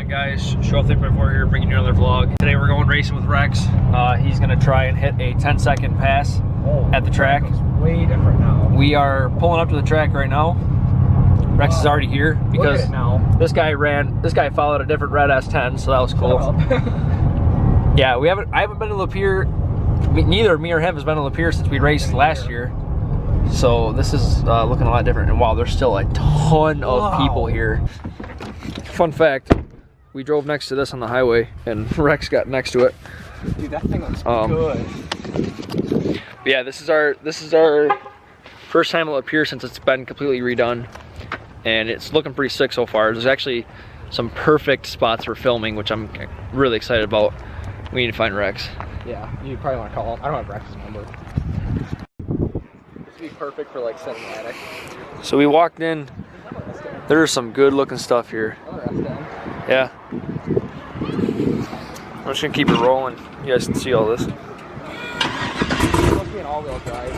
on, guys? Show Up 3.4 here, bringing you another vlog. Today we're going racing with Rex. He's gonna try and hit a 10-second pass at the track. Way different now. We are pulling up to the track right now. Rex is already here because this guy followed a different red S10, so that was cool. Yeah, I haven't been to Lapeer. Neither me or him has been to Lapeer since we raced last year. So this is looking a lot different. And wow, there's still a ton of people here. Fun fact, we drove next to this on the highway and Rex got next to it. Dude, that thing looks good. Yeah, this is our first time at Lapeer since it's been completely redone. And it's looking pretty sick so far. There's actually some perfect spots for filming, which I'm really excited about. We need to find Rex. Yeah, you probably want to call him. I don't have Rex's number. This would be perfect for like cinematic. So we walked in. There's some good looking stuff here. Yeah. I'm just gonna keep it rolling. You guys can see all this. It must be an all-wheel drive.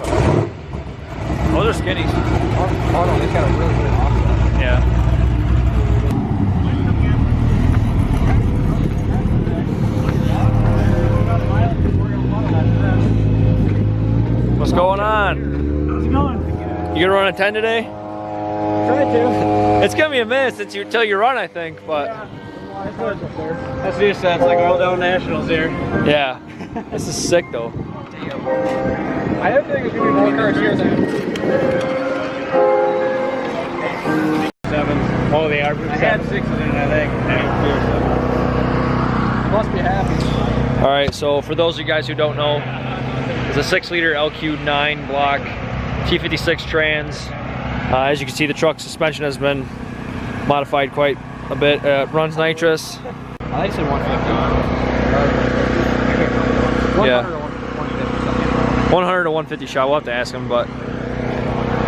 Oh, they're skinnies. Oh no, they've got a really good offset. Yeah. What's going on? How's it going? You gonna run a 10 today? Try to. It's gonna be a minute till you run, I think, but. Yeah. That's new sets, like all down nationals here. Yeah. This is sick though. I don't think there's gonna be more cars here than 7. Oh, they are. I had 6 in it, I think. must be happy. All right, so for those of you guys who don't know, it's a 6-liter LQ9 block, T56 trans. As you can see, the truck suspension has been modified quite a bit. Runs nitrous. I think it's 150. Yeah. 100 to 150 shot. We'll have to ask him, but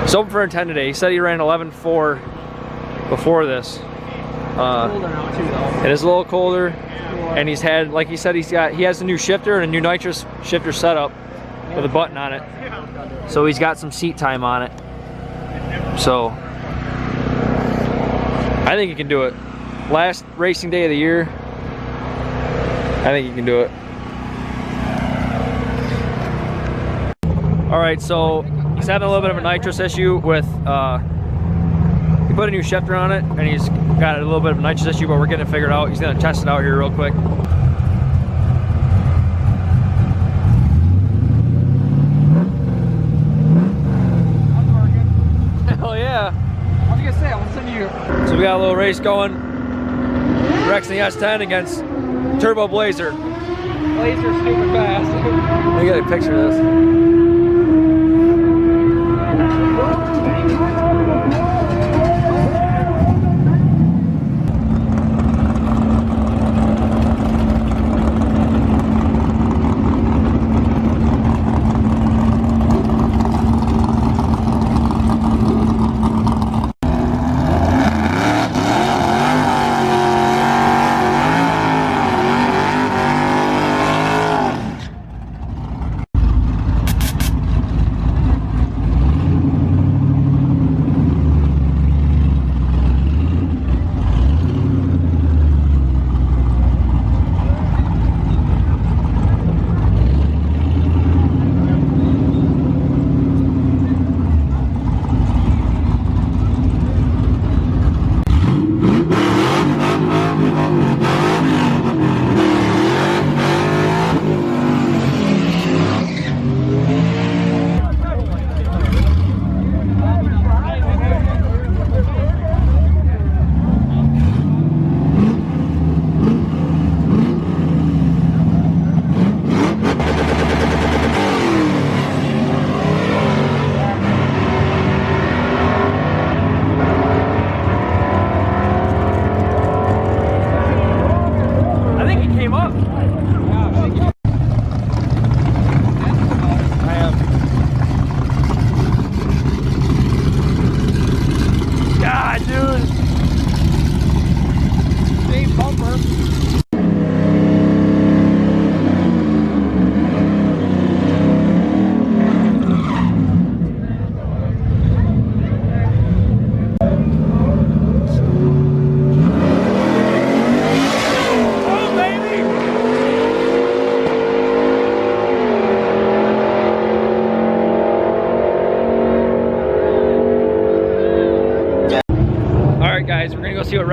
it's open for a 10 today. He said he ran 11.4 before this. Colder now too, though. It is a little colder, and he's had, like he said, he has a new shifter and a new nitrous shifter setup with a button on it. So he's got some seat time on it. So I think he can do it. Last racing day of the year, I think he can do it. All right, so he's having a little bit of a nitrous issue with, he put a new shifter on it and he's got a little bit of a nitrous issue, but we're getting it figured out. He's gonna test it out here real quick. Hell yeah. I was gonna say, I want to send you. So we got a little race going. Rex in the S10 against Turbo Blazer. Blazer stupid fast. Let me get a picture of this.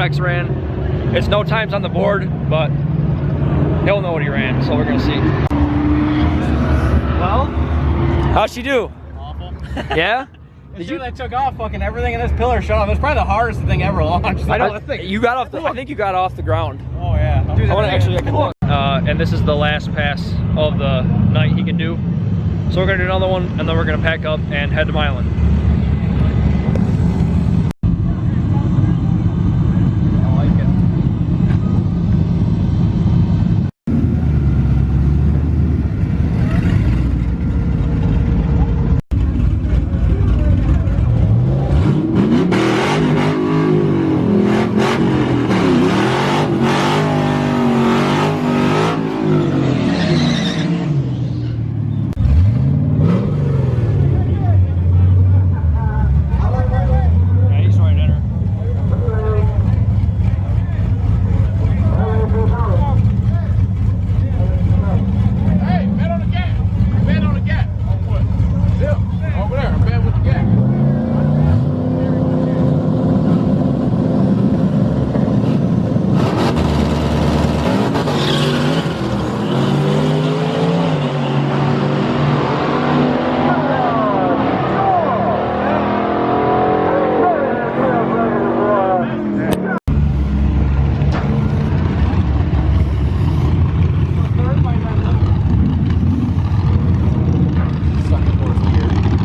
Rex ran. It's no times on the board, but he'll know what he ran, so we're gonna see. Well, how'd she do? Awful. Yeah? Did you? They took off fucking everything in this pillar shut off. It's probably the hardest thing ever launched. I know. You got off the. I think you got off the ground. Oh yeah. Dude, I want to actually look. And this is the last pass of the night he can do. So we're gonna do another one, and then we're gonna pack up and head to Milan. I like it.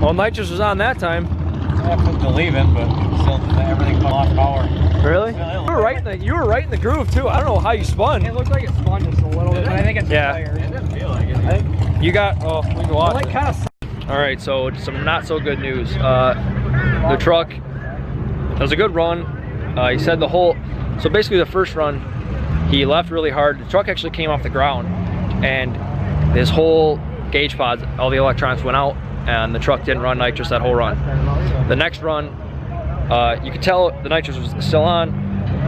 Well, nitrous was on that time. I put the leave in, but still everything come off power. Really? You were right in the groove too. I don't know how you spun. It looked like it spun just a little bit, but I think it's yeah. the tires. It didn't feel like it. You got. Oh, we can watch. Like kind of. All right, so some not so good news. The truck. It was a good run. He said the whole. So basically, the first run, he left really hard. The truck actually came off the ground, and his whole gauge pods, all the electronics went out, and the truck didn't run nitrous that whole run. The next run, you could tell the nitrous was still on,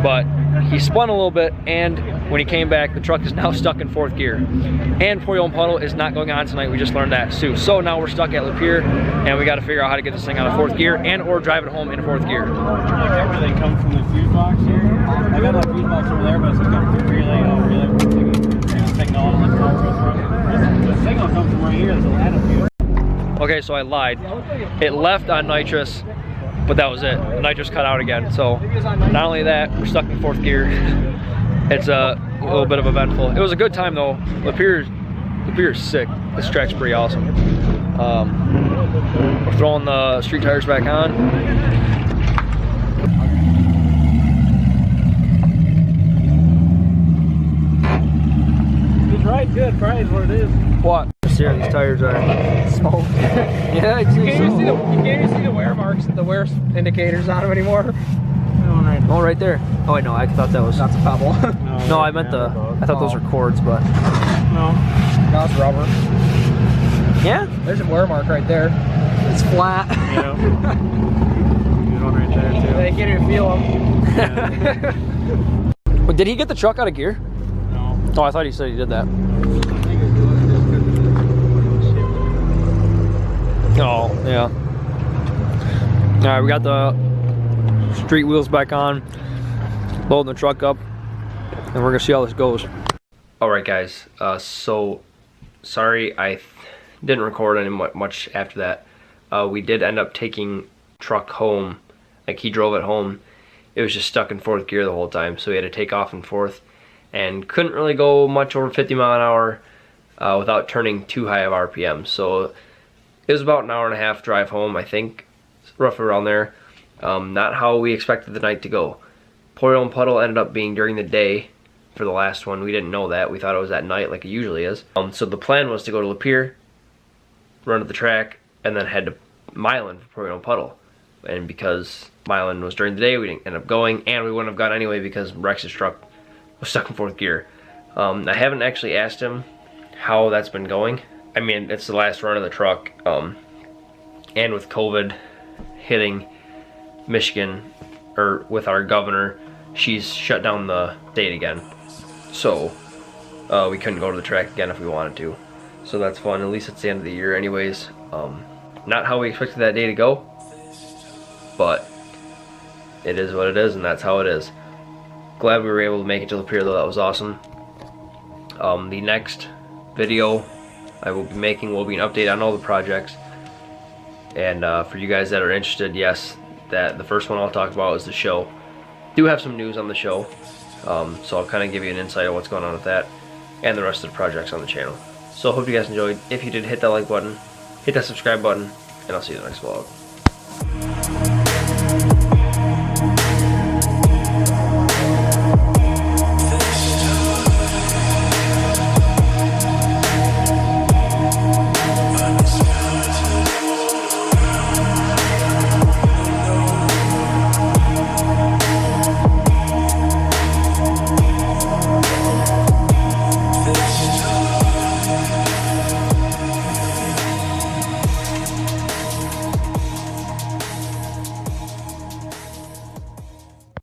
but he spun a little bit, and when he came back, the truck is now stuck in 4th gear. And Poyo and Puddle is not going on tonight. We just learned that too. So now we're stuck at Lapeer, and we got to figure out how to get this thing out of 4th gear and or drive it home in 4th gear. Like everything comes from the fuse box here. I got a fuse box over there, but it's just got the relay signal. The signal comes from right here. There's a ladder fuse. Okay, so I lied. It left on nitrous, but that was it. The nitrous cut out again. So not only that, we're stuck in 4th gear. It's a little bit of eventful. It was a good time though. Lapeer is sick. This track's pretty awesome. We're throwing the street tires back on. He's right, good. Probably is what it is. What? See how these tires are smoked. Yeah, You can't even see the wear marks, the wear indicators on them anymore. Oh, right there. Oh wait, no, I thought that was. That's a pebble. No, I meant the. I thought those were cords, but. No, that's rubber. Yeah. There's a wear mark right there. It's flat. Yeah. There's one right there too. They can't even feel them. But did he get the truck out of gear? No. Oh, I thought he said he did that. Oh, yeah. All right, we got the street wheels back on, loading the truck up, and we're gonna see how this goes. All right, guys. So sorry I didn't record any much after that. We did end up taking truck home. Like he drove it home. It was just stuck in 4th gear the whole time, so we had to take off in 4th, and couldn't really go much over 50 mile an hour without turning too high of RPM. So it was about an hour and a half drive home, I think, roughly around there. Not how we expected the night to go. Poyo and Puddle ended up being during the day for the last one. We didn't know that. We thought it was at night like it usually is. So the plan was to go to Lapeer, run to the track, and then head to Milan for Poyo and Puddle. And because Milan was during the day, we didn't end up going, and we wouldn't have gone anyway because Rex's truck was stuck in 4th gear. I haven't actually asked him how that's been going. I mean, it's the last run of the truck, and with COVID hitting Michigan, or with our governor, she's shut down the state again. So we couldn't go to the track again if we wanted to. So that's fun. At least it's the end of the year anyways. Not how we expected that day to go, but it is what it is, and that's how it is. Glad we were able to make it to Lapeer though, that was awesome. The next video I will be making will be an update on all the projects. And for you guys that are interested, yes, that the first one I'll talk about is the show. Do have some news on the show, so I'll kind of give you an insight on what's going on with that and the rest of the projects on the channel. So I hope you guys enjoyed. If you did, hit that like button, hit that subscribe button, and I'll see you in the next vlog.